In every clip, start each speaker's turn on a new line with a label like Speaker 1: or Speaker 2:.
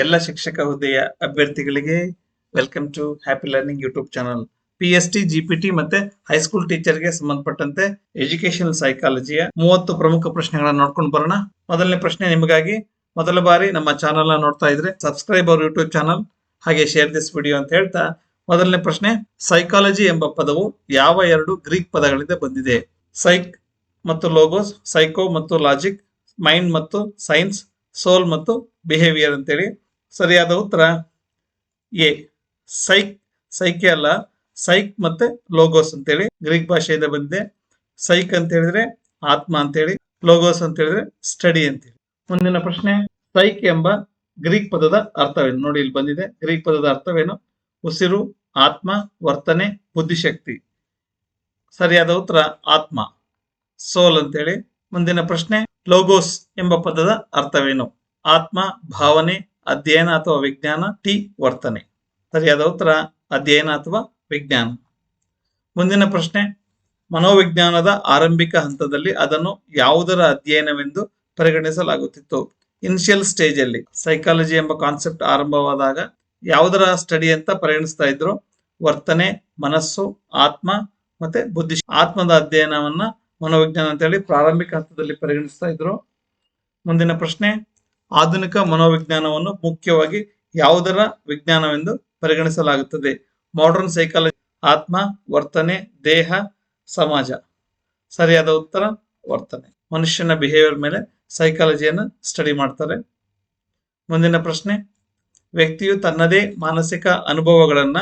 Speaker 1: ಎಲ್ಲ ಶಿಕ್ಷಕ ಹುದ್ದೆಯ ಅಭ್ಯರ್ಥಿಗಳಿಗೆ welcome to happy learning YouTube channel. PST, GPT ಮತ್ತೆ ಹೈಸ್ಕೂಲ್ ಟೀಚರ್ಗೆ ಸಂಬಂಧಪಟ್ಟಂತೆ ಎಜುಕೇಶನಲ್ ಸೈಕಾಲಜಿಯ 30 ಪ್ರಮುಖ ಪ್ರಶ್ನೆಗಳನ್ನ ನೋಡ್ಕೊಂಡು ಬರೋಣ. ಮೊದಲನೇ ಪ್ರಶ್ನೆ ನಿಮಗಾಗಿ. ಮೊದಲ ಬಾರಿ ನಮ್ಮ ಚಾನಲ್ ನೋಡ್ತಾ ಇದ್ರೆ ಸಬ್ಸ್ಕ್ರೈಬ್ ಅವರ್ ಯೂಟ್ಯೂಬ್ ಚಾನಲ್, ಹಾಗೆ ಶೇರ್ ದಿಸ್ ವಿಡಿಯೋ ಅಂತ ಹೇಳ್ತಾ ಮೊದಲನೇ ಪ್ರಶ್ನೆ, ಸೈಕಾಲಜಿ ಎಂಬ ಪದವು ಯಾವ 2 ಗ್ರೀಕ್ ಪದಗಳಿಂದ ಬಂದಿದೆ? ಸೈಕ್ ಮತ್ತು ಲೋಗೋಸ್, ಸೈಕೋ ಮತ್ತು ಲಾಜಿಕ್, ಮೈಂಡ್ ಮತ್ತು ಸೈನ್ಸ್, ಸೋಲ್ ಮತ್ತು ಬಿಹೇವಿಯರ್ ಅಂತೇಳಿ. ಸರಿಯಾದ ಉತ್ತರ ಎ, ಸೈಕ್. ಸೈಕೆ ಅಲ್ಲ, ಸೈಕ್ ಮತ್ತೆ ಲೋಗೋಸ್ ಅಂತೇಳಿ ಗ್ರೀಕ್ ಭಾಷೆಯಿಂದ ಬಂದಿದೆ. ಸೈಕ್ ಅಂತ ಹೇಳಿದ್ರೆ ಆತ್ಮ ಅಂತೇಳಿ, ಲೋಗೋಸ್ ಅಂತ ಹೇಳಿದ್ರೆ ಸ್ಟಡಿ ಅಂತೇಳಿ. ಮುಂದಿನ ಪ್ರಶ್ನೆ, ಸೈಕ್ ಎಂಬ ಗ್ರೀಕ್ ಪದದ ಅರ್ಥವೇನು? ನೋಡಿ, ಇಲ್ಲಿ ಬಂದಿದೆ. ಗ್ರೀಕ್ ಪದದ ಅರ್ಥವೇನು? ಉಸಿರು, ಆತ್ಮ, ವರ್ತನೆ, ಬುದ್ಧಿಶಕ್ತಿ. ಸರಿಯಾದ ಉತ್ತರ ಆತ್ಮ, ಸೋಲ್ ಅಂತೇಳಿ. ಮುಂದಿನ ಪ್ರಶ್ನೆ, ಲೋಗೋಸ್ ಎಂಬ ಪದದ ಅರ್ಥವೇನು? ಆತ್ಮ, ಭಾವನೆ, ಅಧ್ಯಯನ ಅಥವಾ ವಿಜ್ಞಾನ, ಟಿ ವರ್ತನೆ. ಸರಿಯಾದ ಉತ್ತರ ಅಧ್ಯಯನ ಅಥವಾ ವಿಜ್ಞಾನ. ಮುಂದಿನ ಪ್ರಶ್ನೆ, ಮನೋವಿಜ್ಞಾನದ ಆರಂಭಿಕ ಹಂತದಲ್ಲಿ ಅದನ್ನು ಯಾವುದರ ಅಧ್ಯಯನವೆಂದು ಪರಿಗಣಿಸಲಾಗುತ್ತಿತ್ತು? ಇನಿಷಿಯಲ್ ಸ್ಟೇಜ್ ಅಲ್ಲಿ ಸೈಕಾಲಜಿ ಎಂಬ ಕಾನ್ಸೆಪ್ಟ್ ಆರಂಭವಾದಾಗ ಯಾವುದರ ಸ್ಟಡಿ ಅಂತ ಪರಿಗಣಿಸ್ತಾ ಇದ್ರು? ವರ್ತನೆ, ಮನಸ್ಸು, ಆತ್ಮ ಮತ್ತೆ ಬುದ್ಧಿ. ಆತ್ಮದ ಅಧ್ಯಯನವನ್ನ ಮನೋವಿಜ್ಞಾನ ಅಂತ ಹೇಳಿ ಪ್ರಾರಂಭಿಕ ಹಂತದಲ್ಲಿ ಪರಿಗಣಿಸ್ತಾ ಇದ್ರು. ಮುಂದಿನ ಪ್ರಶ್ನೆ, ಆಧುನಿಕ ಮನೋವಿಜ್ಞಾನವನ್ನು ಮುಖ್ಯವಾಗಿ ಯಾವುದರ ವಿಜ್ಞಾನವೆಂದು ಪರಿಗಣಿಸಲಾಗುತ್ತದೆ? Modern psychology. ಆತ್ಮ, ವರ್ತನೆ, ದೇಹ, ಸಮಾಜ. ಸರಿಯಾದ ಉತ್ತರ ವರ್ತನೆ. ಮನುಷ್ಯನ ಬಿಹೇವಿಯರ್ ಮೇಲೆ ಸೈಕಾಲಜಿಯನ್ನು ಸ್ಟಡಿ ಮಾಡ್ತಾರೆ. ಮುಂದಿನ ಪ್ರಶ್ನೆ, ವ್ಯಕ್ತಿಯು ತನ್ನದೇ ಮಾನಸಿಕ ಅನುಭವಗಳನ್ನ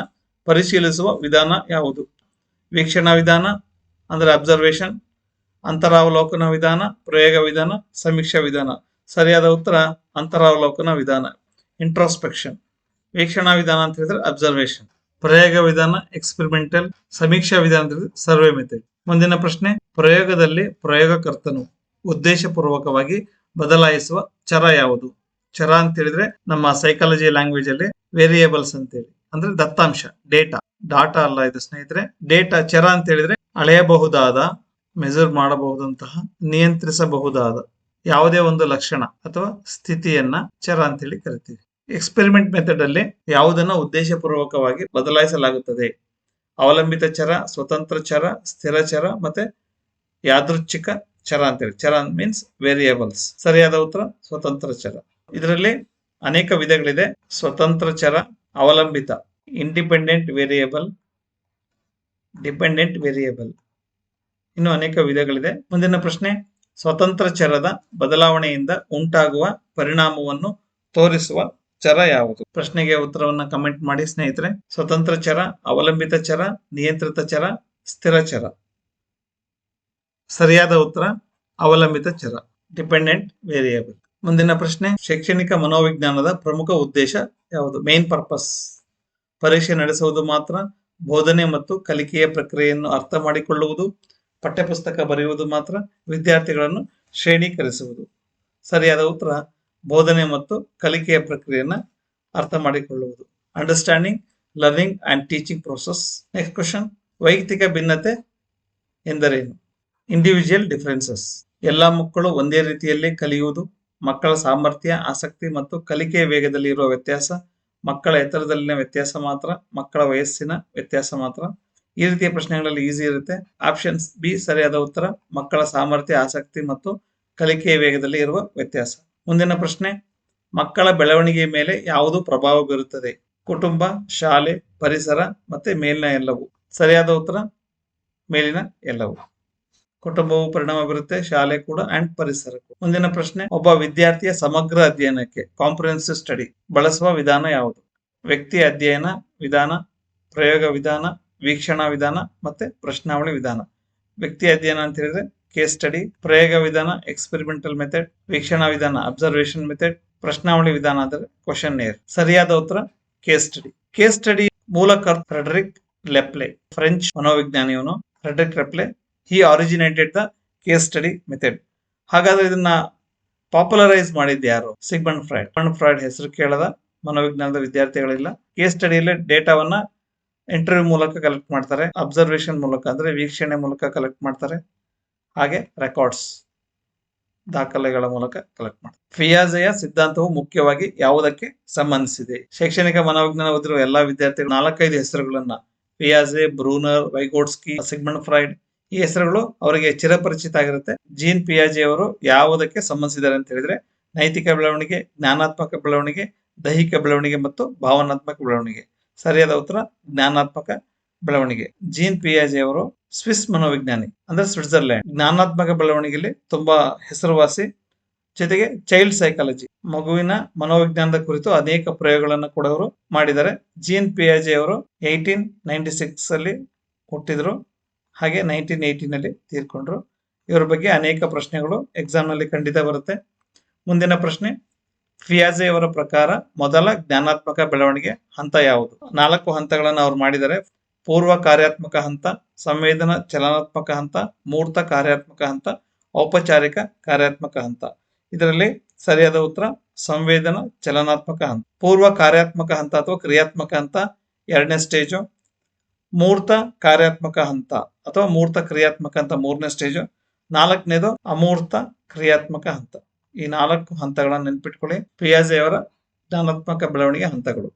Speaker 1: ಪರಿಶೀಲಿಸುವ ವಿಧಾನ ಯಾವುದು? ವೀಕ್ಷಣಾ ವಿಧಾನ ಅಂದ್ರೆ ಅಬ್ಸರ್ವೇಷನ್, ಅಂತರಾವಲೋಕನ ವಿಧಾನ, ಪ್ರಯೋಗ ವಿಧಾನ, ಸಮೀಕ್ಷಾ ವಿಧಾನ. ಸರಿಯಾದ ಉತ್ತರ ಅಂತರಾವಲೋಕನ ವಿಧಾನ, ಇಂಟ್ರೋಸ್ಪೆಕ್ಷನ್. ವೀಕ್ಷಣಾ ವಿಧಾನ ಅಂತ ಹೇಳಿದ್ರೆ ಅಬ್ಸರ್ವೇಷನ್, ಪ್ರಯೋಗ ವಿಧಾನ ಎಕ್ಸ್ಪೆರಿಮೆಂಟಲ್, ಸಮೀಕ್ಷಾ ವಿಧಾನ ಅಂತ ಹೇಳಿದ್ರೆ ಸರ್ವೆ ಮೆಥಡ್. ಮುಂದಿನ ಪ್ರಶ್ನೆ, ಪ್ರಯೋಗದಲ್ಲಿ ಪ್ರಯೋಗಕರ್ತನು ಉದ್ದೇಶಪೂರ್ವಕವಾಗಿ ಬದಲಾಯಿಸುವ ಚರ ಯಾವುದು? ಚರ ಅಂತ ಹೇಳಿದ್ರೆ ನಮ್ಮ ಸೈಕಾಲಜಿ ಲ್ಯಾಂಗ್ವೇಜ್ ಅಲ್ಲಿ ವೇರಿಯೇಬಲ್ಸ್ ಅಂತೇಳಿ, ಅಂದ್ರೆ ದತ್ತಾಂಶ, ಡೇಟಾ. ಡಾಟಾ ಅಲ್ಲ ಇದು ಸ್ನೇಹಿತರೆ, ಡೇಟಾ. ಚರ ಅಂತ ಹೇಳಿದ್ರೆ ಅಳೆಯಬಹುದಾದ, ಮೆಜರ್ ಮಾಡಬಹುದಂತಹ, ನಿಯಂತ್ರಿಸಬಹುದಾದ ಯಾವುದೇ ಒಂದು ಲಕ್ಷಣ ಅಥವಾ ಸ್ಥಿತಿಯನ್ನ ಚರ ಅಂತೇಳಿ ಕರಿತೀವಿ. ಎಕ್ಸ್ಪೆರಿಮೆಂಟ್ ಮೆಥಡ್ ಅಲ್ಲಿ ಯಾವುದನ್ನ ಉದ್ದೇಶಪೂರ್ವಕವಾಗಿ ಬದಲಾಯಿಸಲಾಗುತ್ತದೆ? ಅವಲಂಬಿತ ಚರ, ಸ್ವತಂತ್ರ ಚರ, ಸ್ಥಿರ ಚರ ಮತ್ತೆ ಯಾದೃಚ್ಛಿಕ ಚರ ಅಂತೇಳಿ. ಚರ ಮೀನ್ಸ್ ವೇರಿಯೇಬಲ್ಸ್. ಸರಿಯಾದ ಉತ್ತರ ಸ್ವತಂತ್ರ ಚರ. ಇದರಲ್ಲಿ ಅನೇಕ ವಿಧಗಳಿದೆ. ಸ್ವತಂತ್ರ ಚರ, ಅವಲಂಬಿತ, ಇಂಡಿಪೆಂಡೆಂಟ್ ವೇರಿಯೇಬಲ್, ಡಿಪೆಂಡೆಂಟ್ ವೇರಿಯೇಬಲ್, ಇನ್ನು ಅನೇಕ ವಿಧಗಳಿದೆ. ಮುಂದಿನ ಪ್ರಶ್ನೆ, ಸ್ವತಂತ್ರ ಚರದ ಬದಲಾವಣೆಯಿಂದ ಉಂಟಾಗುವ ಪರಿಣಾಮವನ್ನು ತೋರಿಸುವ ಚರ ಯಾವುದು? ಪ್ರಶ್ನೆಗೆ ಉತ್ತರವನ್ನ ಕಮೆಂಟ್ ಮಾಡಿ ಸ್ನೇಹಿತರೆ. ಸ್ವತಂತ್ರ ಚರ, ಅವಲಂಬಿತ ಚರ, ನಿಯಂತ್ರಿತ ಚರ, ಸ್ಥಿರ ಚರ. ಸರಿಯಾದ ಉತ್ತರ ಅವಲಂಬಿತ ಚರ, ಡಿಪೆಂಡೆಂಟ್ ವೇರಿಯೇಬಲ್. ಮುಂದಿನ ಪ್ರಶ್ನೆ, ಶೈಕ್ಷಣಿಕ ಮನೋವಿಜ್ಞಾನದ ಪ್ರಮುಖ ಉದ್ದೇಶ ಯಾವುದು? Main purpose. ಪರೀಕ್ಷೆ ನಡೆಸುವುದು ಮಾತ್ರ, ಬೋಧನೆ ಮತ್ತು ಕಲಿಕೆಯ ಪ್ರಕ್ರಿಯೆಯನ್ನು ಅರ್ಥ ಮಾಡಿಕೊಳ್ಳುವುದು, ಪಠ್ಯಪುಸ್ತಕ ಬರೆಯುವುದು ಮಾತ್ರ, ವಿದ್ಯಾರ್ಥಿಗಳನ್ನು ಶ್ರೇಣೀಕರಿಸುವುದು. ಸರಿಯಾದ ಉತ್ತರ ಬೋಧನೆ ಮತ್ತು ಕಲಿಕೆಯ ಪ್ರಕ್ರಿಯೆಯನ್ನು ಅರ್ಥ ಮಾಡಿಕೊಳ್ಳುವುದು, understanding learning and teaching process. Next question, ವೈಯಕ್ತಿಕ ಭಿನ್ನತೆ ಎಂದರೇನು? Individual differences. ಎಲ್ಲ ಮಕ್ಕಳು ಒಂದೇ ರೀತಿಯಲ್ಲಿ ಕಲಿಯುವುದು, ಮಕ್ಕಳ ಸಾಮರ್ಥ್ಯ, ಆಸಕ್ತಿ ಮತ್ತು ಕಲಿಕೆಯ ವೇಗದಲ್ಲಿ ಇರುವ ವ್ಯತ್ಯಾಸ, ಮಕ್ಕಳ ಎತ್ತರದಲ್ಲಿನ ವ್ಯತ್ಯಾಸ ಮಾತ್ರ, ಮಕ್ಕಳ ವಯಸ್ಸಿನ ವ್ಯತ್ಯಾಸ ಮಾತ್ರ. ಈ ರೀತಿಯ ಪ್ರಶ್ನೆಗಳಲ್ಲಿ ಈಸಿ ಇರುತ್ತೆ. ಆಪ್ಷನ್ಸ್ ಬಿ ಸರಿಯಾದ ಉತ್ತರ, ಮಕ್ಕಳ ಸಾಮರ್ಥ್ಯ, ಆಸಕ್ತಿ ಮತ್ತು ಕಲಿಕೆಯ ವೇಗದಲ್ಲಿ ಇರುವ ವ್ಯತ್ಯಾಸ. ಮುಂದಿನ ಪ್ರಶ್ನೆ, ಮಕ್ಕಳ ಬೆಳವಣಿಗೆಯ ಮೇಲೆ ಯಾವುದು ಪ್ರಭಾವ ಬೀರುತ್ತದೆ? ಕುಟುಂಬ, ಶಾಲೆ, ಪರಿಸರ ಮತ್ತೆ ಮೇಲಿನ ಎಲ್ಲವೂ. ಸರಿಯಾದ ಉತ್ತರ ಮೇಲಿನ ಎಲ್ಲವೂ. ಕುಟುಂಬವು ಪರಿಣಾಮ ಬೀರುತ್ತೆ, ಶಾಲೆ ಕೂಡ ಅಂಡ್ ಪರಿಸರ. ಮುಂದಿನ ಪ್ರಶ್ನೆ, ಒಬ್ಬ ವಿದ್ಯಾರ್ಥಿಯ ಸಮಗ್ರ ಅಧ್ಯಯನಕ್ಕೆ ಕಾಂಪ್ರಿಹೆನ್ಸಿವ್ ಸ್ಟಡಿ ಬಳಸುವ ವಿಧಾನ ಯಾವುದು? ವ್ಯಕ್ತಿ ಅಧ್ಯಯನ ವಿಧಾನ, ಪ್ರಯೋಗ ವಿಧಾನ, ವೀಕ್ಷಣಾ ವಿಧಾನ ಮತ್ತೆ ಪ್ರಶ್ನಾವಳಿ ವಿಧಾನ. ವ್ಯಕ್ತಿ ಅಧ್ಯಯನ ಅಂತ ಹೇಳಿದ್ರೆ ಕೇಸ್ ಸ್ಟಡಿ, ಪ್ರಯೋಗ ವಿಧಾನ ಎಕ್ಸ್ಪೆರಿಮೆಂಟಲ್ ಮೆಥಡ್, ವೀಕ್ಷಣಾ ವಿಧಾನ ಅಬ್ಸರ್ವೇಷನ್ ಮೆಥಡ್, ಪ್ರಶ್ನಾವಳಿ ವಿಧಾನ ಅಂದರೆ ಕ್ವಶನ್ ನೇರ್. ಸರಿಯಾದ ಉತ್ತರ ಕೇಸ್ ಸ್ಟಡಿ. ಕೇಸ್ ಸ್ಟಡಿ ಮೂಲಕ ಫ್ರೆಡರಿಕ್ ಲೆಪ್ಲೆ, ಫ್ರೆಂಚ್ ಮನೋವಿಜ್ಞಾನಿಯವನು Frederic Le Play. He originated the case study method. ಹಾಗಾದ್ರೆ ಇದನ್ನ ಪಾಪ್ಯುಲರೈಸ್ ಮಾಡಿದ್ದು ಯಾರು? Sigmund Freud. ಸಿಗ್ಮಂಡ್ ಫ್ರಾಯ್ಡ್ ಹೆಸರು ಕೇಳದ ಮನೋವಿಜ್ಞಾನದ ವಿದ್ಯಾರ್ಥಿಗಳಿಲ್ಲ. ಕೇಸ್ ಸ್ಟಡಿಯಲ್ಲಿ ಡೇಟಾವನ್ನ ಇಂಟರ್ವ್ಯೂ ಮೂಲಕ ಕಲೆಕ್ಟ್ ಮಾಡ್ತಾರೆ, ಅಬ್ಸರ್ವೇಷನ್ ಮೂಲಕ ಅಂದ್ರೆ ವೀಕ್ಷಣೆ ಮೂಲಕ ಕಲೆಕ್ಟ್ ಮಾಡ್ತಾರೆ, ಹಾಗೆ ರೆಕಾರ್ಡ್ಸ್. ದಾಖಲೆಗಳ ಮೂಲಕ ಕಲೆಕ್ಟ್ ಮಾಡಿ. ಪಿಯಾಜೆಯ ಸಿದ್ಧಾಂತವು ಮುಖ್ಯವಾಗಿ ಯಾವುದಕ್ಕೆ ಸಂಬಂಧಿಸಿದೆ? ಶೈಕ್ಷಣಿಕ ಮನೋವಿಜ್ಞಾನ ಓದಿರುವ ಎಲ್ಲಾ ವಿದ್ಯಾರ್ಥಿಗಳು 4-5 ಹೆಸರುಗಳನ್ನ ಪಿಯಾಜೆ, ಬ್ರೂನರ್, ವೈಗೋಟ್ಸ್ಕಿ, ಸಿಗ್ಮಂಡ್ ಫ್ರಾಯ್ಡ್ ಈ ಹೆಸರುಗಳು ಅವರಿಗೆ ಚಿರಪರಿಚಿತ ಆಗಿರುತ್ತೆ. ಜೀನ್ ಪಿಯಾಜೆ ಅವರು ಯಾವುದಕ್ಕೆ ಸಂಬಂಧಿಸಿದ್ದಾರೆ ಅಂತ ಹೇಳಿದ್ರೆ ನೈತಿಕ ಬೆಳವಣಿಗೆ, ಜ್ಞಾನಾತ್ಮಕ ಬೆಳವಣಿಗೆ, ದೈಹಿಕ ಬೆಳವಣಿಗೆ ಮತ್ತು ಭಾವನಾತ್ಮಕ ಬೆಳವಣಿಗೆ. ಸರಿಯಾದ ಉತ್ತರ ಜ್ಞಾನಾತ್ಮಕ ಬೆಳವಣಿಗೆ. ಜೀನ್ ಪಿಯಾಜೆ ಅವರು ಸ್ವಿಸ್ ಮನೋವಿಜ್ಞಾನಿ ಅಂದ್ರೆ ಸ್ವಿಟ್ಜರ್ಲ್ಯಾಂಡ್. ಜ್ಞಾನಾತ್ಮಕ ಬೆಳವಣಿಗೆಯಲ್ಲಿ ತುಂಬಾ ಹೆಸರುವಾಸಿ. ಜೊತೆಗೆ ಚೈಲ್ಡ್ ಸೈಕಾಲಜಿ, ಮಗುವಿನ ಮನೋವಿಜ್ಞಾನದ ಕುರಿತು ಅನೇಕ ಪ್ರಯೋಗಗಳನ್ನು ಕೂಡ ಅವರು ಮಾಡಿದ್ದಾರೆ. ಜೀನ್ ಪಿಯಾಜೆ ಅವರು 1896 ಅಲ್ಲಿ ಹುಟ್ಟಿದ್ರು, ಹಾಗೆ 1918 ನಲ್ಲಿ ತೀರ್ಕೊಂಡ್ರು. ಇವರ ಬಗ್ಗೆ ಅನೇಕ ಪ್ರಶ್ನೆಗಳು ಎಕ್ಸಾಮ್ ನಲ್ಲಿ ಖಂಡಿತ ಬರುತ್ತೆ. ಮುಂದಿನ ಪ್ರಶ್ನೆ, ಪಿಯಾಜೆ ಅವರ ಪ್ರಕಾರ ಮೊದಲ ಜ್ಞಾನಾತ್ಮಕ ಬೆಳವಣಿಗೆ ಹಂತ ಯಾವುದು? 4 ಹಂತಗಳನ್ನು ಅವ್ರು ಮಾಡಿದ್ದಾರೆ. ಪೂರ್ವ ಕಾರ್ಯಾತ್ಮಕ ಹಂತ, ಸಂವೇದನ ಚಲನಾತ್ಮಕ ಹಂತ, ಮೂರ್ತ ಕಾರ್ಯಾತ್ಮಕ ಹಂತ, ಔಪಚಾರಿಕ ಕಾರ್ಯಾತ್ಮಕ ಹಂತ. ಇದರಲ್ಲಿ ಸರಿಯಾದ ಉತ್ತರ ಸಂವೇದನ ಚಲನಾತ್ಮಕ ಹಂತ. ಪೂರ್ವ ಕಾರ್ಯಾತ್ಮಕ ಹಂತ ಅಥವಾ ಕ್ರಿಯಾತ್ಮಕ ಹಂತ 2ನೇ ಸ್ಟೇಜು, ಮೂರ್ತ ಕಾರ್ಯಾತ್ಮಕ ಹಂತ ಅಥವಾ ಮೂರ್ತ ಕ್ರಿಯಾತ್ಮಕ ಹಂತ 3ನೇ ಸ್ಟೇಜು, 4ನೇದು ಅಮೂರ್ತ ಕ್ರಿಯಾತ್ಮಕ ಹಂತ. ಈ 4 ಹಂತಗಳನ್ನು ನೆನ್ಪಿಟ್ಕೊಳ್ಳಿ, ಪಿಯಾಜೆ ಅವರ ಜ್ಞಾನಾತ್ಮಕ ಬೆಳವಣಿಗೆ ಹಂತಗಳು.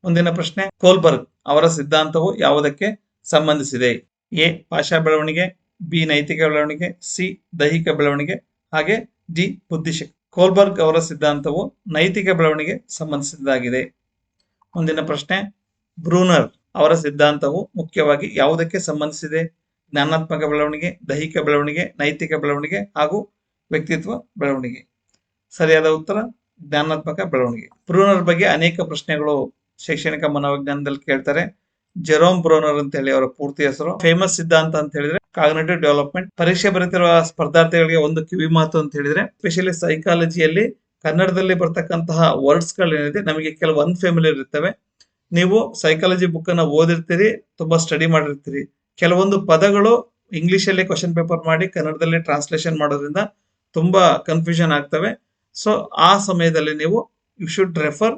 Speaker 1: ಮುಂದಿನ ಪ್ರಶ್ನೆ, ಕೋಲ್ಬರ್ಗ್ ಅವರ ಸಿದ್ಧಾಂತವು ಯಾವುದಕ್ಕೆ ಸಂಬಂಧಿಸಿದೆ? ಎ ಭಾಷಾ ಬೆಳವಣಿಗೆ, ಬಿ ನೈತಿಕ ಬೆಳವಣಿಗೆ, ಸಿ ದೈಹಿಕ ಬೆಳವಣಿಗೆ, ಹಾಗೆ ಡಿ ಬುದ್ಧಿಶಕ್ತಿ. ಕೋಲ್ಬರ್ಗ್ ಅವರ ಸಿದ್ಧಾಂತವು ನೈತಿಕ ಬೆಳವಣಿಗೆ ಸಂಬಂಧಿಸಿದ್ದಾಗಿದೆ. ಮುಂದಿನ ಪ್ರಶ್ನೆ, ಬ್ರೂನರ್ ಅವರ ಸಿದ್ಧಾಂತವು ಮುಖ್ಯವಾಗಿ ಯಾವುದಕ್ಕೆ ಸಂಬಂಧಿಸಿದೆ? ಜ್ಞಾನಾತ್ಮಕ ಬೆಳವಣಿಗೆ, ದೈಹಿಕ ಬೆಳವಣಿಗೆ, ನೈತಿಕ ಬೆಳವಣಿಗೆ ಹಾಗೂ ವ್ಯಕ್ತಿತ್ವ ಬೆಳವಣಿಗೆ. ಸರಿಯಾದ ಉತ್ತರ ಜ್ಞಾನಾತ್ಮಕ ಬೆಳವಣಿಗೆ. ಬ್ರೂನರ್ ಬಗ್ಗೆ ಅನೇಕ ಪ್ರಶ್ನೆಗಳು ಶೈಕ್ಷಣಿಕ ಮನೋವಿಜ್ಞಾನದಲ್ಲಿ ಕೇಳ್ತಾರೆ. ಜೆರೋಮ್ ಬ್ರೂನರ್ ಅಂತ ಹೇಳಿ ಅವರ ಪೂರ್ತಿ ಹೆಸರು. ಫೇಮಸ್ ಸಿದ್ಧಾಂತ ಅಂತ ಹೇಳಿದ್ರೆ ಕಾಗ್ನಿಟಿವ್ ಡೆವಲಪ್ಮೆಂಟ್. ಪರೀಕ್ಷೆ ಬರೀತಿರುವ ಸ್ಪರ್ಧಾರ್ಥಿಗಳಿಗೆ ಒಂದು ಕಿವಿ ಮಾತು ಅಂತ ಹೇಳಿದ್ರೆ, ಎಸ್ಪೆಷಲಿ ಸೈಕಾಲಜಿಯಲ್ಲಿ ಕನ್ನಡದಲ್ಲಿ ಬರ್ತಕ್ಕಂತಹ ವರ್ಡ್ಸ್ ಗಳೇನಿದೆ ನಮಗೆ ಕೆಲವು ಅನ್ಫೆಮಿಲಿಯರ್ ಇರ್ತವೆ. ನೀವು ಸೈಕಾಲಜಿ ಬುಕ್ ಅನ್ನ ಓದಿರ್ತೀರಿ, ತುಂಬಾ ಸ್ಟಡಿ ಮಾಡಿರ್ತೀರಿ, ಕೆಲವೊಂದು ಪದಗಳು ಇಂಗ್ಲಿಷ್ ಅಲ್ಲಿ ಕ್ವಶನ್ ಪೇಪರ್ ಮಾಡಿ ಕನ್ನಡದಲ್ಲಿ ಟ್ರಾನ್ಸ್ಲೇಷನ್ ಮಾಡೋದ್ರಿಂದ ತುಂಬಾ ಕನ್ಫ್ಯೂಷನ್ ಆಗ್ತವೆ. ಸೊ ಆ ಸಮಯದಲ್ಲಿ ನೀವು you should refer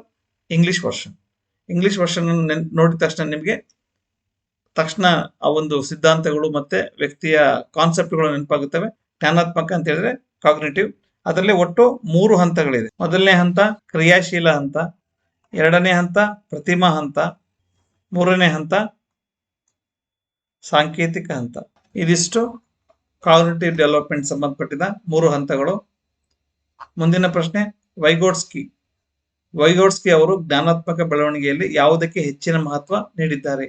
Speaker 1: English version. English version ನೋಡಿದ ತಕ್ಷಣ ನಿಮಗೆ ತಕ್ಷಣ ಆ ಒಂದು ಸಿದ್ಧಾಂತಗಳು ಮತ್ತೆ ವ್ಯಕ್ತಿಯ ಕಾನ್ಸೆಪ್ಟ್ಗಳು ನೆನಪಾಗುತ್ತವೆ. ಜ್ಞಾನಾತ್ಮಕ ಅಂತ ಹೇಳಿದ್ರೆ ಕಾಗ್ನಿಟಿವ್. ಅದರಲ್ಲಿ ಒಟ್ಟು 3 ಹಂತಗಳಿದೆ. ಮೊದಲನೇ ಹಂತ ಕ್ರಿಯಾಶೀಲ ಹಂತ, 2ನೇ ಹಂತ ಪ್ರತಿಮಾ ಹಂತ, 3ನೇ ಹಂತ ಸಾಂಕೇತಿಕ ಹಂತ. ಇದಿಷ್ಟು ಕಾಗ್ನಿಟಿವ್ ಡೆವಲಪ್ಮೆಂಟ್ ಸಂಬಂಧಪಟ್ಟಿದ 3 ಹಂತಗಳು. ಮುಂದಿನ ಪ್ರಶ್ನೆ, ವೈಗೋಟ್ಸ್ಕಿ ಅವರು ಜ್ಞಾನಾತ್ಮಕ ಬೆಳವಣಿಗೆಯಲ್ಲಿ ಯಾವುದಕ್ಕೆ ಹೆಚ್ಚಿನ ಮಹತ್ವ ನೀಡಿದ್ದಾರೆ?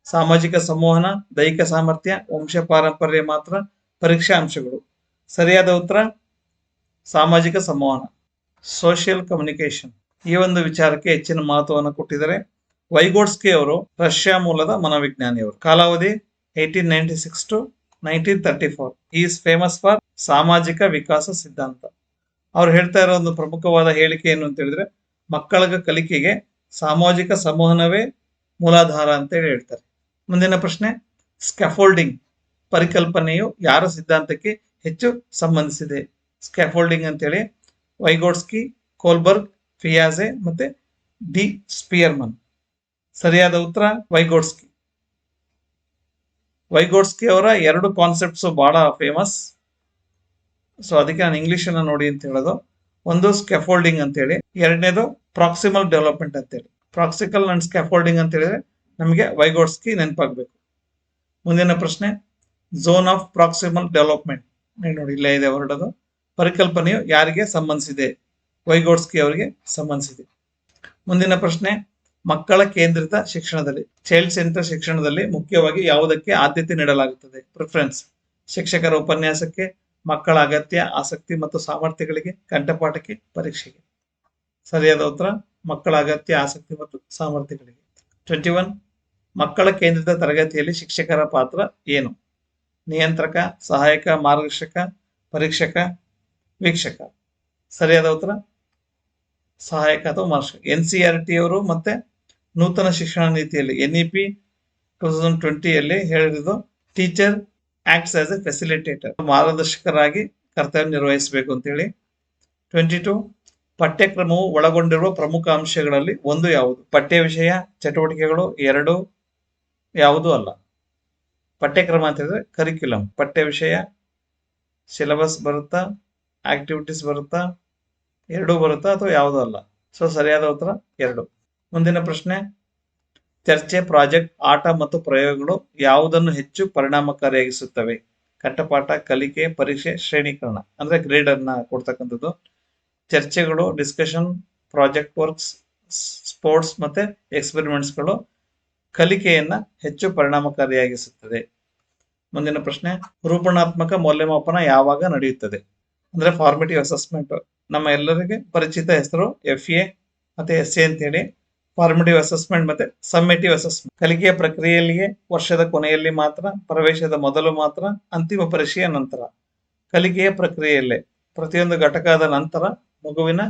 Speaker 1: ಸಾಮಾಜಿಕ ಸಂವಹನ, ದೈಹಿಕ ಸಾಮರ್ಥ್ಯ, ವಂಶ ಪಾರಂಪರ್ಯ ಮಾತ್ರ, ಪರೀಕ್ಷಾ ಅಂಶಗಳು. ಸರಿಯಾದ ಉತ್ತರ ಸಾಮಾಜಿಕ ಸಂವಹನ, ಸೋಷಿಯಲ್ ಕಮ್ಯುನಿಕೇಶನ್. ಈ ಒಂದು ವಿಚಾರಕ್ಕೆ ಹೆಚ್ಚಿನ ಮಹತ್ವವನ್ನು ಕೊಟ್ಟಿದ್ದಾರೆ. ವೈಗೋಟ್ಸ್ಕಿ ಅವರು ರಷ್ಯಾ ಮೂಲದ ಮನೋವಿಜ್ಞಾನಿಯವರು. ಕಾಲಾವಧಿ 1896 to 1934. He is famous for ಸಾಮಾಜಿಕ ವಿಕಾಸ ಸಿದ್ಧಾಂತ. ಅವ್ರು ಹೇಳ್ತಾ ಇರೋ ಒಂದು ಪ್ರಮುಖವಾದ ಹೇಳಿಕೆ ಏನು ಅಂತ ಹೇಳಿದ್ರೆ, ಮಕ್ಕಳ ಕಲಿಕೆಗೆ ಸಾಮಾಜಿಕ ಸಂವಹನವೇ ಮೂಲಾಧಾರ ಅಂತ ಹೇಳ್ತಾರೆ. ಮುಂದಿನ ಪ್ರಶ್ನೆ, ಸ್ಕ್ಯಾಫೋಲ್ಡಿಂಗ್ ಪರಿಕಲ್ಪನೆಯು ಯಾರ ಸಿದ್ಧಾಂತಕ್ಕೆ ಹೆಚ್ಚು ಸಂಬಂಧಿಸಿದೆ? ಸ್ಕ್ಯಾಫೋಲ್ಡಿಂಗ್ ಅಂತೇಳಿ ವೈಗೋಟ್ಸ್ಕಿ, ಕೋಲ್ಬರ್ಗ್, ಪಿಯಾಜೆ ಮತ್ತೆ ಡಿ ಸ್ಪಿಯರ್ಮನ್. ಸರಿಯಾದ ಉತ್ತರ ವೈಗೋಟ್ಸ್ಕಿ ಅವರ 2 ಕಾನ್ಸೆಪ್ಟ್ಸ್ ಬಹಳ ಫೇಮಸ್. ಸೊ ಅದಕ್ಕೆ ನಾನು ಇಂಗ್ಲಿಷ್ ಅನ್ನ ನೋಡಿ ಅಂತ ಹೇಳೋದು. ಒಂದು ಸ್ಕ್ಯಾಫೋಲ್ಡಿಂಗ್ ಅಂತ ಹೇಳಿ, 2ನೇದು ಪ್ರಾಕ್ಸಿಮಲ್ ಡೆವಲಪ್ಮೆಂಟ್ ಅಂತೇಳಿ. ಪ್ರಾಕ್ಸಿಕಲ್ ಅಂಡ್ ಸ್ಕ್ಯಾಫೋಲ್ಡಿಂಗ್ ಅಂತ ಹೇಳಿದ್ರೆ ನಮಗೆ ವೈಗೋಟ್ಸ್ಕಿ ನೆನಪಾಗಬೇಕು. ಮುಂದಿನ ಪ್ರಶ್ನೆ, ಝೋನ್ ಆಫ್ ಪ್ರಾಕ್ಸಿಮಲ್ ಡೆವಲಪ್ಮೆಂಟ್ ನೋಡಿ ಇಲ್ಲೇ ಇದೆ ಹೊರಡೋದು. ಪರಿಕಲ್ಪನೆಯು ಯಾರಿಗೆ ಸಂಬಂಧಿಸಿದೆ? ವೈಗೋಟ್ಸ್ಕಿ ಅವರಿಗೆ ಸಂಬಂಧಿಸಿದೆ. ಮುಂದಿನ ಪ್ರಶ್ನೆ, ಮಕ್ಕಳ ಕೇಂದ್ರಿತ ಶಿಕ್ಷಣದಲ್ಲಿ, ಚೈಲ್ಡ್ ಸೆಂಟರ್ ಶಿಕ್ಷಣದಲ್ಲಿ ಮುಖ್ಯವಾಗಿ ಯಾವುದಕ್ಕೆ ಆದ್ಯತೆ ನೀಡಲಾಗುತ್ತದೆ? ಪ್ರಿಫರೆನ್ಸ್. ಶಿಕ್ಷಕರ ಉಪನ್ಯಾಸಕ್ಕೆ, ಮಕ್ಕಳ ಅಗತ್ಯ, ಆಸಕ್ತಿ ಮತ್ತು ಸಾಮರ್ಥ್ಯಗಳಿಗೆ, ಕಂಠಪಾಠಕ್ಕೆ, ಪರೀಕ್ಷೆಗೆ. ಸರಿಯಾದ ಉತ್ತರ ಮಕ್ಕಳ ಅಗತ್ಯ, ಆಸಕ್ತಿ ಮತ್ತು ಸಾಮರ್ಥ್ಯಗಳಿಗೆ. 21. ಮಕ್ಕಳ ಕೇಂದ್ರಿತ ತರಗತಿಯಲ್ಲಿ ಶಿಕ್ಷಕರ ಪಾತ್ರ ಏನು? ನಿಯಂತ್ರಕ, ಸಹಾಯಕ, ಮಾರ್ಗದರ್ಶಕ, ಪರೀಕ್ಷಕ, ವೀಕ್ಷಕ. ಸರಿಯಾದ ಉತ್ತರ ಸಹಾಯಕ ಅಥವಾ ಮಾರ್ಗದರ್ಶಕ. NCERT ಅವರು ಮತ್ತೆ ನೂತನ ಶಿಕ್ಷಣ ನೀತಿಯಲ್ಲಿ NEP 2020 ಯಲ್ಲಿ ಹೇಳಿರೋದು, teacher acts as a facilitator, ಮಾರ್ಗದರ್ಶಕರಾಗಿ ಕರ್ತವ್ಯ ನಿರ್ವಹಿಸಬೇಕು ಅಂತ ಹೇಳಿ. 22. ಪಠ್ಯಕ್ರಮವು ಒಳಗೊಂಡಿರುವ ಪ್ರಮುಖ ಅಂಶಗಳಲ್ಲಿ ಒಂದು ಯಾವುದು? ಪಠ್ಯ ವಿಷಯ, ಚಟುವಟಿಕೆಗಳು, 2 ಯಾವುದೂ ಅಲ್ಲ. ಪಠ್ಯಕ್ರಮ ಅಂತ ಹೇಳಿದ್ರೆ ಕರಿಕ್ಯುಲಮ್, ಪಠ್ಯ ವಿಷಯ, ಸಿಲೆಬಸ್ ಬರುತ್ತಾ, ಆಕ್ಟಿವಿಟೀಸ್ ಬರುತ್ತಾ, ಎರಡೂ ಬರುತ್ತಾ ಅಥವಾ ಯಾವುದೂ ಅಲ್ಲ? ಸೊ ಸರಿಯಾದ ಉತ್ತರ ಎರಡು. ಮುಂದಿನ ಪ್ರಶ್ನೆ, ಚರ್ಚೆ, ಪ್ರಾಜೆಕ್ಟ್, ಆಟ ಮತ್ತು ಪ್ರಯೋಗಗಳು ಯಾವುದನ್ನು ಹೆಚ್ಚು ಪರಿಣಾಮಕಾರಿಯಾಗಿಸುತ್ತವೆ? ಕಂಠಪಾಠ, ಕಲಿಕೆ, ಪರೀಕ್ಷೆ, ಶ್ರೇಣೀಕರಣ ಅಂದ್ರೆ ಗ್ರೇಡ್ ಅನ್ನ ಕೊಡ್ತಕ್ಕಂಥದ್ದು. ಚರ್ಚೆಗಳು, ಡಿಸ್ಕಷನ್, ಪ್ರಾಜೆಕ್ಟ್ ವರ್ಕ್ಸ್, ಸ್ಪೋರ್ಟ್ಸ್ ಮತ್ತೆ ಎಕ್ಸ್ಪೆರಿಮೆಂಟ್ಸ್ಗಳು ಕಲಿಕೆಯನ್ನ ಹೆಚ್ಚು ಪರಿಣಾಮಕಾರಿಯಾಗಿಸುತ್ತದೆ. ಮುಂದಿನ ಪ್ರಶ್ನೆ, ರೂಪಣಾತ್ಮಕ ಮೌಲ್ಯಮಾಪನ ಯಾವಾಗ ನಡೆಯುತ್ತದೆ? ಅಂದ್ರೆ ಫಾರ್ಮೇಟಿವ್ ಅಸೆಸ್ಮೆಂಟ್. ನಮ್ಮ ಎಲ್ಲರಿಗೆ ಪರಿಚಿತ ಹೆಸರು FA ಮತ್ತೆ SA ಅಂತೇಳಿ. ಫಾರ್ಮೇಟಿವ್ ಅಸೆಸ್ಮೆಂಟ್ ಮತ್ತೆ ಸಮ್ಮೇಟಿವ್ ಅಸೆಸ್ಮೆಂಟ್. ಕಲಿಕೆಯ ಪ್ರಕ್ರಿಯೆಯಲ್ಲಿಯೇ ವರ್ಷದ ಕೊನೆಯಲ್ಲಿ ಮಾತ್ರ, ಪ್ರವೇಶದ ಮೊದಲು ಮಾತ್ರ, ಅಂತಿಮ ಪರೀಕ್ಷೆಯ ನಂತರ. ಕಲಿಕೆಯ ಪ್ರಕ್ರಿಯೆಯಲ್ಲೇ ಪ್ರತಿಯೊಂದು ಘಟಕದ ನಂತರ ಮಗುವಿನ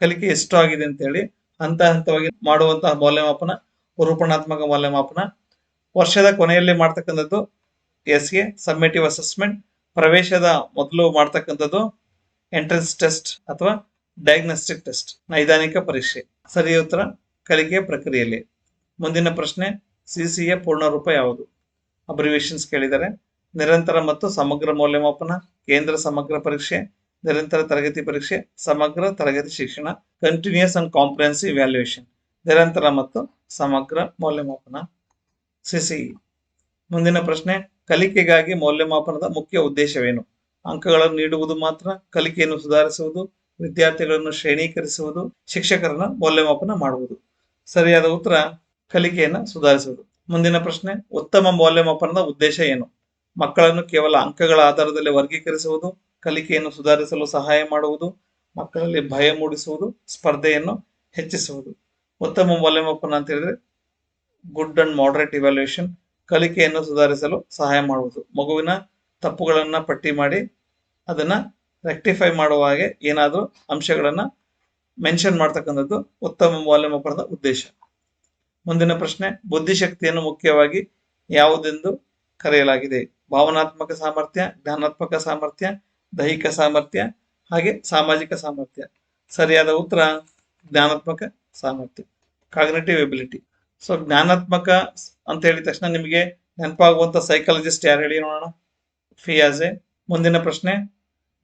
Speaker 1: ಕಲಿಕೆ ಎಷ್ಟು ಆಗಿದೆ ಅಂತೇಳಿ ಹಂತ ಹಂತವಾಗಿ ಮಾಡುವಂತಹ ಮೌಲ್ಯಮಾಪನ ರೂಪಣಾತ್ಮಕ ಮೌಲ್ಯಮಾಪನ. ವರ್ಷದ ಕೊನೆಯಲ್ಲಿ ಮಾಡ್ತಕ್ಕಂಥದ್ದು SA ಸಮ್ಮೇಟಿವ್ ಅಸೆಸ್ಮೆಂಟ್. ಪ್ರವೇಶದ ಮೊದಲು ಮಾಡ್ತಕ್ಕಂಥದ್ದು ಎಂಟ್ರೆನ್ಸ್ ಟೆಸ್ಟ್ ಅಥವಾ ಡಯಾಗ್ನೋಸ್ಟಿಕ್ ಟೆಸ್ಟ್, ನೈದಾನಿಕ ಪರೀಕ್ಷೆ. ಸರಿಯ ಉತ್ತರ ಕಲಿಕೆಯ ಪ್ರಕ್ರಿಯೆಯಲ್ಲಿ. ಮುಂದಿನ ಪ್ರಶ್ನೆ, CCಯ ಪೂರ್ಣ ರೂಪ ಯಾವುದು? ಅಬ್ರಿವೇಷನ್ಸ್ ಕೇಳಿದರೆ. ನಿರಂತರ ಮತ್ತು ಸಮಗ್ರ ಮೌಲ್ಯಮಾಪನ, ಕೇಂದ್ರ ಸಮಗ್ರ ಪರೀಕ್ಷೆ, ನಿರಂತರ ತರಗತಿ ಪರೀಕ್ಷೆ, ಸಮಗ್ರ ತರಗತಿ ಶಿಕ್ಷಣ, ಕಂಟಿನ್ಯೂಸ್ ಅಂಡ್ ಕಾಂಪ್ರಿಹೆನ್ಸಿವ್ ಇವ್ಯಾಲ್ಯೂಯೇಷನ್. ನಿರಂತರ ಮತ್ತು ಸಮಗ್ರ ಮೌಲ್ಯಮಾಪನ CCE. ಮುಂದಿನ ಪ್ರಶ್ನೆ, ಕಲಿಕೆಗಾಗಿ ಮೌಲ್ಯಮಾಪನದ ಮುಖ್ಯ ಉದ್ದೇಶವೇನು? ಅಂಕಗಳನ್ನು ನೀಡುವುದು ಮಾತ್ರ, ಕಲಿಕೆಯನ್ನು ಸುಧಾರಿಸುವುದು, ವಿದ್ಯಾರ್ಥಿಗಳನ್ನು ಶ್ರೇಣೀಕರಿಸುವುದು, ಶಿಕ್ಷಕರನ್ನ ಮೌಲ್ಯಮಾಪನ ಮಾಡುವುದು. ಸರಿಯಾದ ಉತ್ತರ ಕಲಿಕೆಯನ್ನು ಸುಧಾರಿಸುವುದು. ಮುಂದಿನ ಪ್ರಶ್ನೆ, ಉತ್ತಮ ಮೌಲ್ಯಮಾಪನದ ಉದ್ದೇಶ ಏನು? ಮಕ್ಕಳನ್ನು ಕೇವಲ ಅಂಕಗಳ ಆಧಾರದಲ್ಲಿ ವರ್ಗೀಕರಿಸುವುದು, ಕಲಿಕೆಯನ್ನು ಸುಧಾರಿಸಲು ಸಹಾಯ ಮಾಡುವುದು, ಮಕ್ಕಳಲ್ಲಿ ಭಯ ಮೂಡಿಸುವುದು, ಸ್ಪರ್ಧೆಯನ್ನು ಹೆಚ್ಚಿಸುವುದು. ಉತ್ತಮ ಮೌಲ್ಯಮಾಪನ ಅಂತ ಹೇಳಿದ್ರೆ ಗುಡ್ ಅಂಡ್ ಮಾಡರೇಟ್ ಇವ್ಯಾಲ್ಯೂಯೇಷನ್. ಕಲಿಕೆಯನ್ನು ಸುಧಾರಿಸಲು ಸಹಾಯ ಮಾಡುವುದು, ಮಗುವಿನ ತಪ್ಪುಗಳನ್ನ ಪಟ್ಟಿ ಮಾಡಿ ಅದನ್ನ ರೆಕ್ಟಿಫೈ ಮಾಡುವ ಹಾಗೆ ಏನಾದರೂ ಅಂಶಗಳನ್ನ ಮೆನ್ಷನ್ ಮಾಡ್ತಕ್ಕಂಥದ್ದು ಉತ್ತಮ ಮೌಲ್ಯಮಾಪನದ ಉದ್ದೇಶ. ಮುಂದಿನ ಪ್ರಶ್ನೆ, ಬುದ್ಧಿಶಕ್ತಿಯನ್ನು ಮುಖ್ಯವಾಗಿ ಯಾವುದೆಂದು ಕರೆಯಲಾಗಿದೆ? ಭಾವನಾತ್ಮಕ ಸಾಮರ್ಥ್ಯ, ಜ್ಞಾನಾತ್ಮಕ ಸಾಮರ್ಥ್ಯ, ದೈಹಿಕ ಸಾಮರ್ಥ್ಯ, ಹಾಗೆ ಸಾಮಾಜಿಕ ಸಾಮರ್ಥ್ಯ. ಸರಿಯಾದ ಉತ್ತರ ಜ್ಞಾನಾತ್ಮಕ ಸಾಮರ್ಥ್ಯ, ಕಾಗ್ನಿಟಿವ್ ಎಬಿಲಿಟಿ. ಸೊ ಜ್ಞಾನಾತ್ಮಕ ಅಂತ ಹೇಳಿದ ತಕ್ಷಣ ನಿಮಗೆ ನೆನಪಾಗುವಂತ ಸೈಕಾಲಜಿಸ್ಟ್ ಯಾರು ಹೇಳಿ ನೋಡೋಣ? ಫಿಯಾಜೆ. ಮುಂದಿನ ಪ್ರಶ್ನೆ,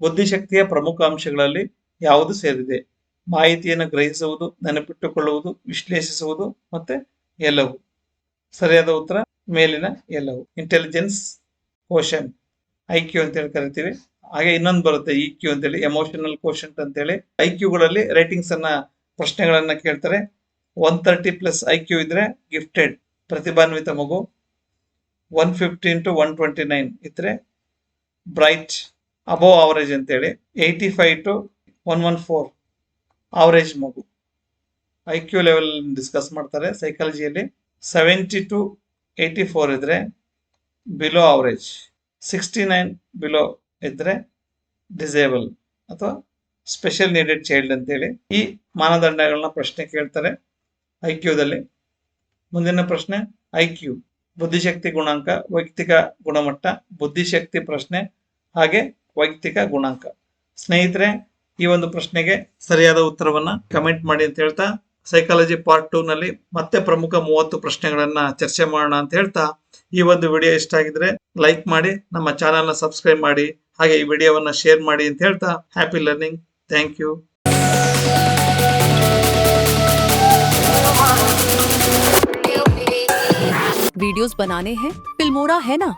Speaker 1: ಬುದ್ಧಿಶಕ್ತಿಯ ಪ್ರಮುಖ ಅಂಶಗಳಲ್ಲಿ ಯಾವುದು ಸೇರಿದೆ? ಮಾಹಿತಿಯನ್ನು ಗ್ರಹಿಸುವುದು, ನೆನಪಿಟ್ಟುಕೊಳ್ಳುವುದು, ವಿಶ್ಲೇಷಿಸುವುದು ಮತ್ತೆ ಎಲ್ಲವೂ. ಸರಿಯಾದ ಉತ್ತರ ಮೇಲಿನ ಎಲ್ಲವೂ. ಇಂಟೆಲಿಜೆನ್ಸ್ ಕೋಶನ್, IQ ಅಂತೇಳಿ ಕರಿತೀವಿ. ಹಾಗೆ ಇನ್ನೊಂದು ಬರುತ್ತೆ EQ ಅಂತೇಳಿ, ಎಮೋಷನಲ್ ಕೋಶಂಟ್ ಅಂತೇಳಿ. IQಗಳಲ್ಲಿ ರೇಟಿಂಗ್ಸ್ ಅನ್ನ ಪ್ರಶ್ನೆಗಳನ್ನ ಕೇಳ್ತಾರೆ. 130+ IQ ಇದ್ರೆ ಗಿಫ್ಟೆಡ್, ಪ್ರತಿಭಾನ್ವಿತ ಮಗು. 115 to 129 ಇದ್ರೆ ಬ್ರೈಟ್, ಅಬೋವ್ ಅವರೇಜ್ ಅಂತೇಳಿ. 85 to 114 ಅವರೇಜ್ ಮಗು. IQ ಲೆವೆಲ್ ಡಿಸ್ಕಸ್ ಮಾಡ್ತಾರೆ ಸೈಕಾಲಜಿಯಲ್ಲಿ. 70 to 84 ಇದ್ರೆ ಬಿಲೋ ಅವರೇಜ್. 69 ಬಿಲೋ ಇದ್ರೆ ಡಿಸೇಬಲ್ ಅಥವಾ ಸ್ಪೆಷಲ್ ನೀಡೆಡ್ ಚೈಲ್ಡ್ ಅಂತೇಳಿ. ಈ ಮಾನದಂಡಗಳನ್ನ ಪ್ರಶ್ನೆ ಕೇಳ್ತಾರೆ IQದಲ್ಲಿ. ಮುಂದಿನ ಪ್ರಶ್ನೆ, IQ ಬುದ್ಧಿಶಕ್ತಿ ಗುಣಾಂಕ, ವೈಯಕ್ತಿಕ ಗುಣಮಟ್ಟ, ಬುದ್ಧಿಶಕ್ತಿ ಪ್ರಶ್ನೆ ಹಾಗೆ ವೈಯಕ್ತಿಕ ಗುಣಾಂಕ. ಸ್ನೇಹಿತರೆ, ಈ ಒಂದು ಪ್ರಶ್ನೆಗೆ ಸರಿಯಾದ ಉತ್ತರವನ್ನ ಕಮೆಂಟ್ ಮಾಡಿ ಅಂತ ಹೇಳ್ತಾ, ಸೈಕಾಲಜಿ ಪಾರ್ಟ್ 2 ನಲ್ಲಿ ಮತ್ತೆ ಪ್ರಮುಖ 30 ಪ್ರಶ್ನೆಗಳನ್ನ ಚರ್ಚೆ ಮಾಡೋಣ ಅಂತ ಹೇಳ್ತಾ, ಈ ಒಂದು ವಿಡಿಯೋ ಇಷ್ಟ ಆಗಿದ್ರೆ ಲೈಕ್ ಮಾಡಿ, ನಮ್ಮ ಚಾನೆಲ್ನ ಸಬ್ಸ್ಕ್ರೈಬ್ ಮಾಡಿ, ಹಾಗೆ ಈ ವಿಡಿಯೋವನ್ನ ಶೇರ್ ಮಾಡಿ ಅಂತ ಹೇಳ್ತಾ, happy learning. Thank you.
Speaker 2: Videos बनाने हैं, फिल्मोरा है ना।